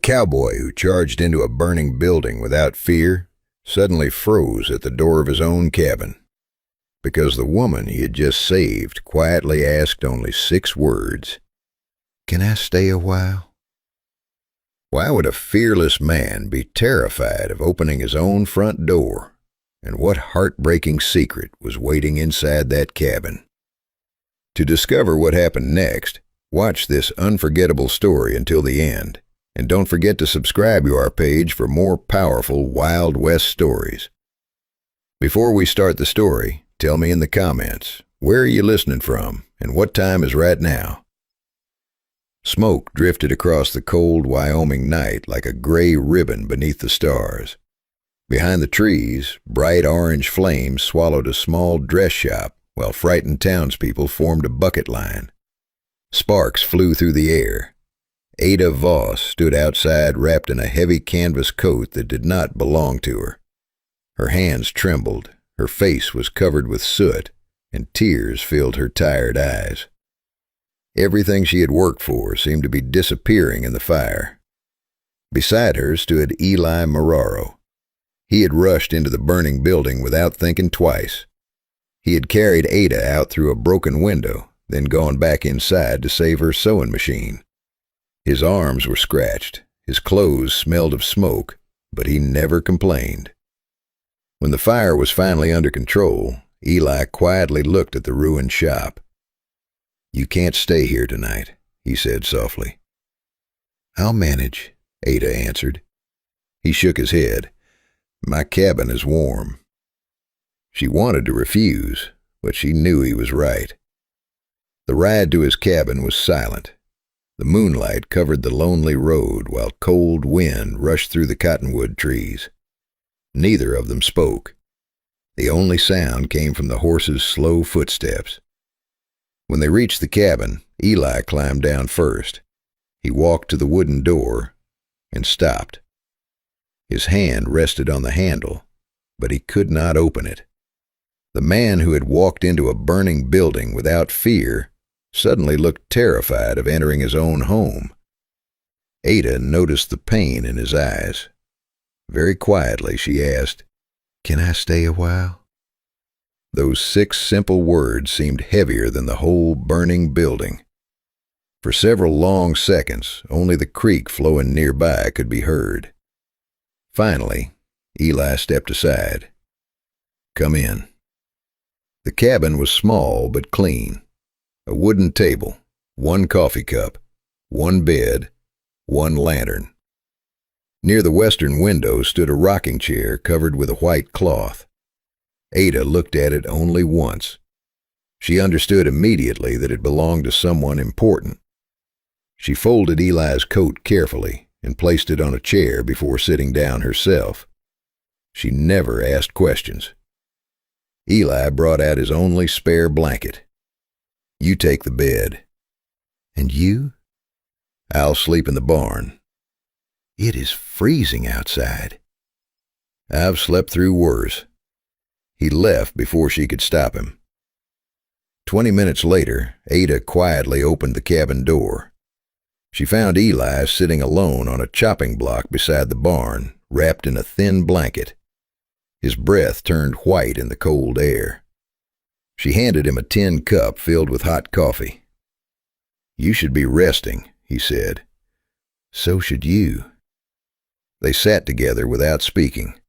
cowboy who charged into a burning building without fear suddenly froze at the door of his own cabin because the woman he had just saved quietly asked only 6 words. "Can I stay a while?" Why would a fearless man be terrified of opening his own front door? And what heartbreaking secret was waiting inside that cabin? To discover what happened next, watch this unforgettable story until the end. And don't forget to subscribe to our page for more powerful Wild West stories. Before we start the story, tell me in the comments, where are you listening from and what time is right now? Smoke drifted across the cold Wyoming night like a gray ribbon beneath the stars. Behind the trees, bright orange flames swallowed a small dress shop while frightened townspeople formed a bucket line. Sparks flew through the air. Ada Voss stood outside wrapped in a heavy canvas coat that did not belong to her. Her hands trembled, her face was covered with soot, and tears filled her tired eyes. Everything she had worked for seemed to be disappearing in the fire. Beside her stood Eli Marraro. He had rushed into the burning building without thinking twice. He had carried Ada out through a broken window, then gone back inside to save her sewing machine. His arms were scratched, his clothes smelled of smoke, but he never complained. When the fire was finally under control, Eli quietly looked at the ruined shop. "You can't stay here tonight," he said softly. "I'll manage," Ada answered. He shook his head. "My cabin is warm." She wanted to refuse, but she knew he was right. The ride to his cabin was silent. The moonlight covered the lonely road while cold wind rushed through the cottonwood trees. Neither of them spoke. The only sound came from the horses' slow footsteps. When they reached the cabin, Eli climbed down first. He walked to the wooden door and stopped. His hand rested on the handle, but he could not open it. The man who had walked into a burning building without fear suddenly looked terrified of entering his own home. Ada noticed the pain in his eyes. Very quietly she asked, "Can I stay a while?" Those 6 simple words seemed heavier than the whole burning building. For several long seconds, only the creek flowing nearby could be heard. Finally, Eli stepped aside. "Come in." The cabin was small but clean. A wooden table, 1 coffee cup, 1 bed, 1 lantern. Near the western window stood a rocking chair covered with a white cloth. Ada looked at it only once. She understood immediately that it belonged to someone important. She folded Eli's coat carefully and placed it on a chair before sitting down herself. She never asked questions. Eli brought out his only spare blanket. "You take the bed." "And you?" "I'll sleep in the barn." "It is freezing outside." "I've slept through worse." He left before she could stop him. 20 minutes later, Ada quietly opened the cabin door. She found Eli sitting alone on a chopping block beside the barn, wrapped in a thin blanket. His breath turned white in the cold air. She handed him a tin cup filled with hot coffee. "You should be resting," he said. "So should you." They sat together without speaking.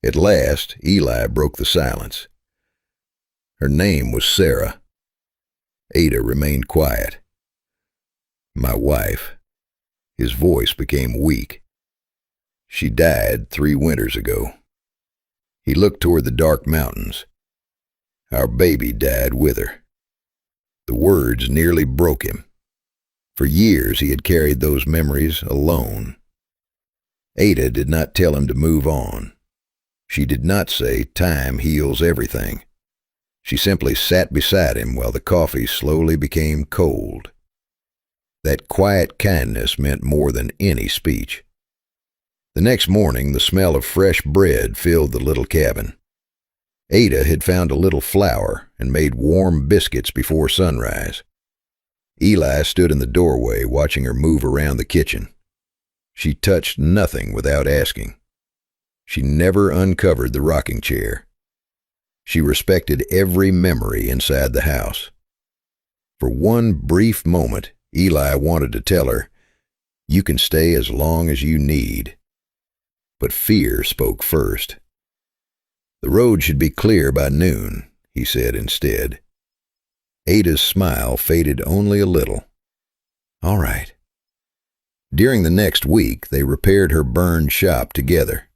At last, Eli broke the silence. Her name was Sarah. Ada remained quiet. "My wife." His voice became weak. "She died 3 winters ago." He looked toward the dark mountains. "Our baby died with her." The words nearly broke him. For years he had carried those memories alone. Ada did not tell him to move on. She did not say time heals everything. She simply sat beside him while the coffee slowly became cold. That quiet kindness meant more than any speech. The next morning, the smell of fresh bread filled the little cabin. Ada had found a little flour and made warm biscuits before sunrise. Eli stood in the doorway watching her move around the kitchen. She touched nothing without asking. She never uncovered the rocking chair. She respected every memory inside the house. For one brief moment, Eli wanted to tell her, "You can stay as long as you need." But fear spoke first. "The road should be clear by noon," he said instead. Ada's smile faded only a little. "All right." During the next week, they repaired her burned shop together.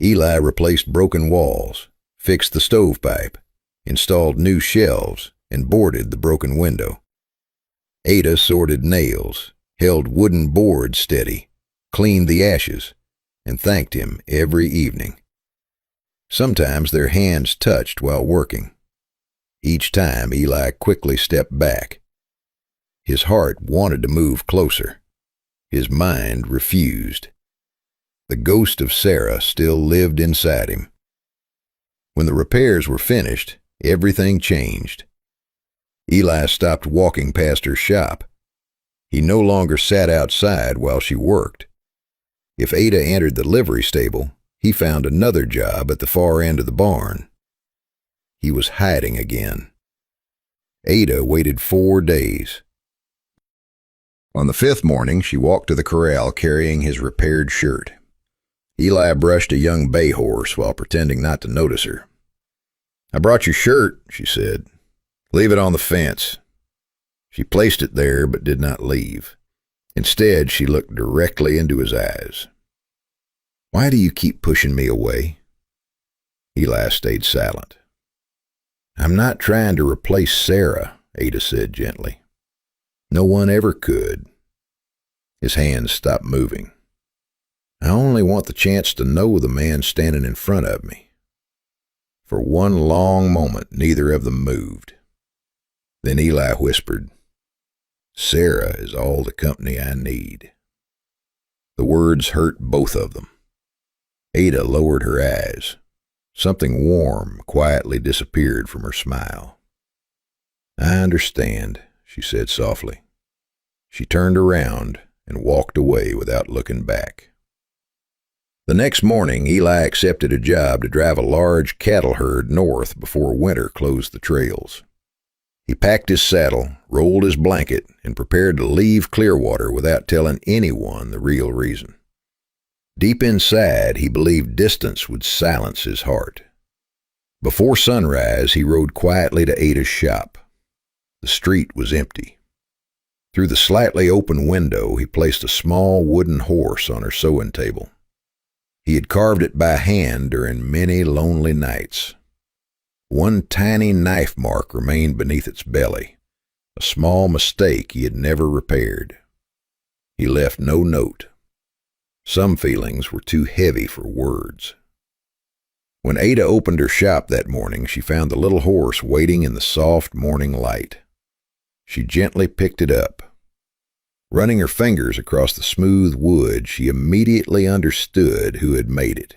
Eli replaced broken walls, fixed the stovepipe, installed new shelves, and boarded the broken window. Ada sorted nails, held wooden boards steady, cleaned the ashes, and thanked him every evening. Sometimes their hands touched while working. Each time Eli quickly stepped back. His heart wanted to move closer. His mind refused. The ghost of Sarah still lived inside him. When the repairs were finished, everything changed. Eli stopped walking past her shop. He no longer sat outside while she worked. If Ada entered the livery stable, he found another job at the far end of the barn. He was hiding again. Ada waited 4 days. On the 5th morning, she walked to the corral carrying his repaired shirt. Eli brushed a young bay horse while pretending not to notice her. "I brought your shirt," she said. "Leave it on the fence." She placed it there but did not leave. Instead, she looked directly into his eyes. "Why do you keep pushing me away?" Eli stayed silent. "I'm not trying to replace Sarah," Ada said gently. "No one ever could." His hands stopped moving. "I only want the chance to know the man standing in front of me." For one long moment, neither of them moved. Then Eli whispered, "Sarah is all the company I need." The words hurt both of them. Ada lowered her eyes. Something warm quietly disappeared from her smile. "I understand," she said softly. She turned around and walked away without looking back. The next morning, Eli accepted a job to drive a large cattle herd north before winter closed the trails. He packed his saddle, rolled his blanket, and prepared to leave Clearwater without telling anyone the real reason. Deep inside, he believed distance would silence his heart. Before sunrise, he rode quietly to Ada's shop. The street was empty. Through the slightly open window, he placed a small wooden horse on her sewing table. He had carved it by hand during many lonely nights. One tiny knife mark remained beneath its belly, a small mistake he had never repaired. He left no note. Some feelings were too heavy for words. When Ada opened her shop that morning, she found the little horse waiting in the soft morning light. She gently picked it up. Running her fingers across the smooth wood, she immediately understood who had made it.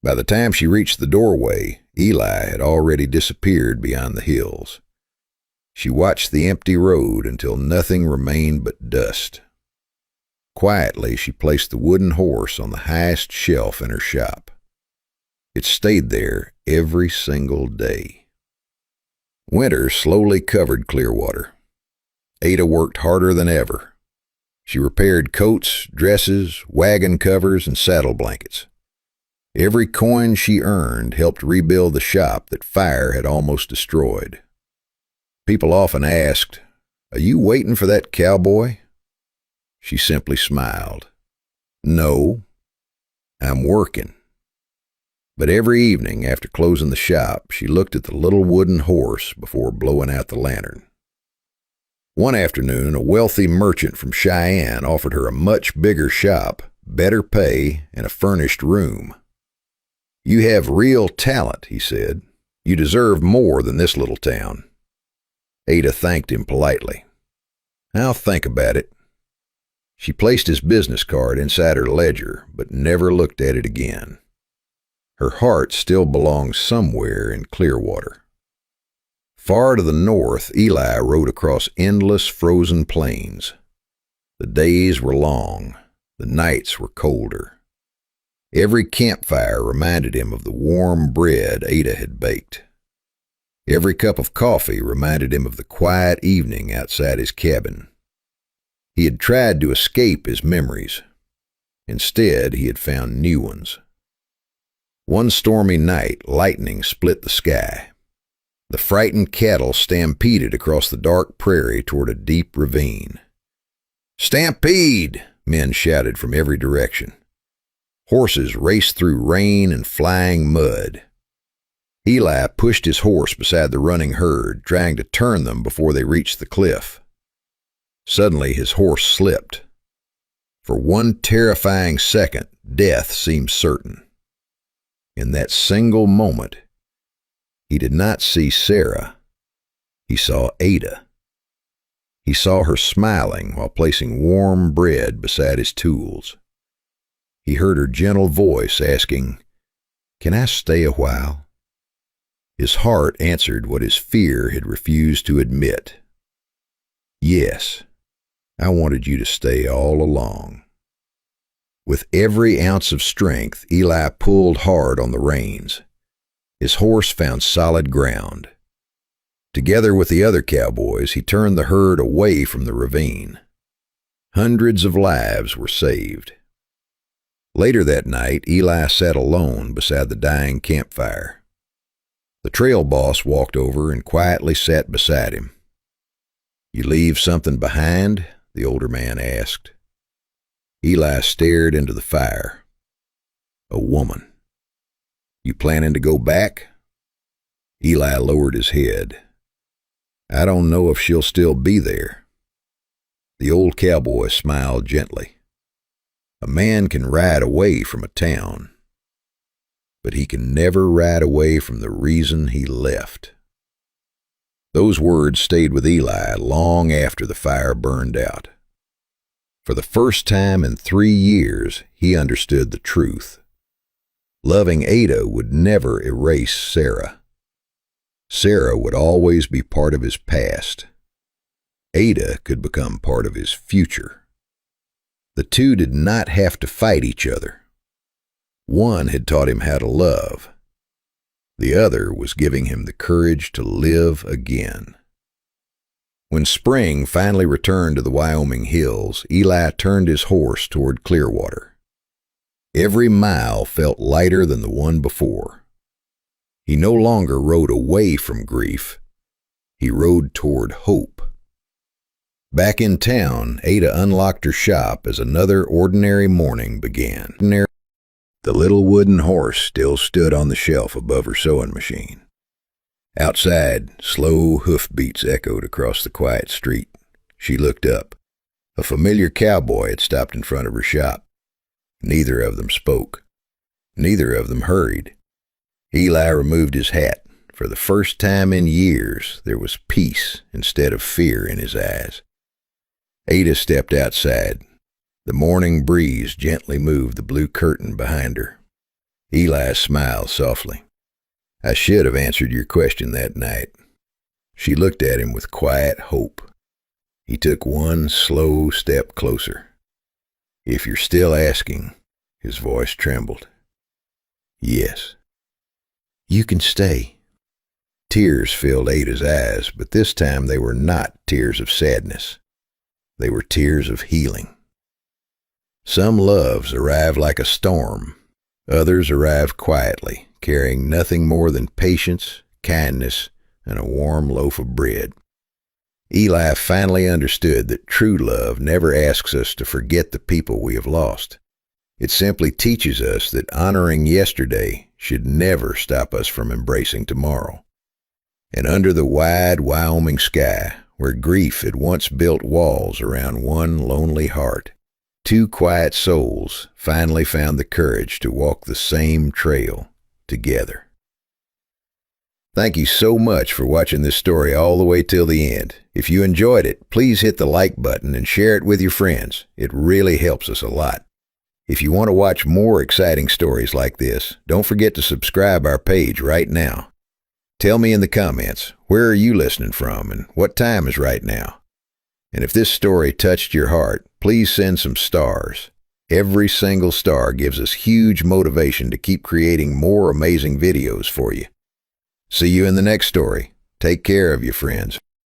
By the time she reached the doorway, Eli had already disappeared beyond the hills. She watched the empty road until nothing remained but dust. Quietly, she placed the wooden horse on the highest shelf in her shop. It stayed there every single day. Winter slowly covered Clearwater. Ada worked harder than ever. She repaired coats, dresses, wagon covers, and saddle blankets. Every coin she earned helped rebuild the shop that fire had almost destroyed. People often asked, "Are you waiting for that cowboy?" She simply smiled. "No, I'm working." But every evening after closing the shop, she looked at the little wooden horse before blowing out the lantern. One afternoon, a wealthy merchant from Cheyenne offered her a much bigger shop, better pay, and a furnished room. "You have real talent," he said. "You deserve more than this little town." Ada thanked him politely. "I'll think about it." She placed his business card inside her ledger, but never looked at it again. Her heart still belonged somewhere in Clearwater. Far to the north, Eli rode across endless frozen plains. The days were long. The nights were colder. Every campfire reminded him of the warm bread Ada had baked. Every cup of coffee reminded him of the quiet evening outside his cabin. He had tried to escape his memories. Instead, he had found new ones. One stormy night, lightning split the sky. The frightened cattle stampeded across the dark prairie toward a deep ravine. "Stampede!" men shouted from every direction. Horses raced through rain and flying mud. Eli pushed his horse beside the running herd, trying to turn them before they reached the cliff. Suddenly his horse slipped. For one terrifying second, death seemed certain. In that single moment, he did not see Sarah. He saw Ada. He saw her smiling while placing warm bread beside his tools. He heard her gentle voice asking, "Can I stay a while?" His heart answered what his fear had refused to admit. "Yes, I wanted you to stay all along." With every ounce of strength, Eli pulled hard on the reins. His horse found solid ground. Together with the other cowboys, he turned the herd away from the ravine. Hundreds of lives were saved. Later that night, Eli sat alone beside the dying campfire. The trail boss walked over and quietly sat beside him. "You leave something behind?" the older man asked. Eli stared into the fire. "A woman. You planning to go back?" Eli lowered his head. "I don't know if she'll still be there." The old cowboy smiled gently. "A man can ride away from a town, but he can never ride away from the reason he left." Those words stayed with Eli long after the fire burned out. For the first time in 3 years, he understood the truth. Loving Ada would never erase Sarah. Sarah would always be part of his past. Ada could become part of his future. The two did not have to fight each other. One had taught him how to love. The other was giving him the courage to live again. When spring finally returned to the Wyoming hills, Eli turned his horse toward Clearwater. Every mile felt lighter than the one before. He no longer rode away from grief. He rode toward hope. Back in town, Ada unlocked her shop as another ordinary morning began. The little wooden horse still stood on the shelf above her sewing machine. Outside, slow hoofbeats echoed across the quiet street. She looked up. A familiar cowboy had stopped in front of her shop. Neither of them spoke. Neither of them hurried. Eli removed his hat. For the first time in years, there was peace instead of fear in his eyes. Ada stepped outside. The morning breeze gently moved the blue curtain behind her. Eli smiled softly. "I should have answered your question that night." She looked at him with quiet hope. He took one slow step closer. "If you're still asking," his voice trembled. "Yes." "You can stay." Tears filled Ada's eyes, but this time they were not tears of sadness. They were tears of healing. Some loves arrive like a storm. Others arrive quietly, carrying nothing more than patience, kindness, and a warm loaf of bread. Eli finally understood that true love never asks us to forget the people we have lost. It simply teaches us that honoring yesterday should never stop us from embracing tomorrow. And under the wide Wyoming sky, where grief had once built walls around one lonely heart, 2 quiet souls finally found the courage to walk the same trail together. Thank you so much for watching this story all the way till the end. If you enjoyed it, please hit the like button and share it with your friends. It really helps us a lot. If you want to watch more exciting stories like this, don't forget to subscribe our page right now. Tell me in the comments, where are you listening from and what time is right now? And if this story touched your heart, please send some stars. Every single star gives us huge motivation to keep creating more amazing videos for you. See you in the next story. Take care of your friends.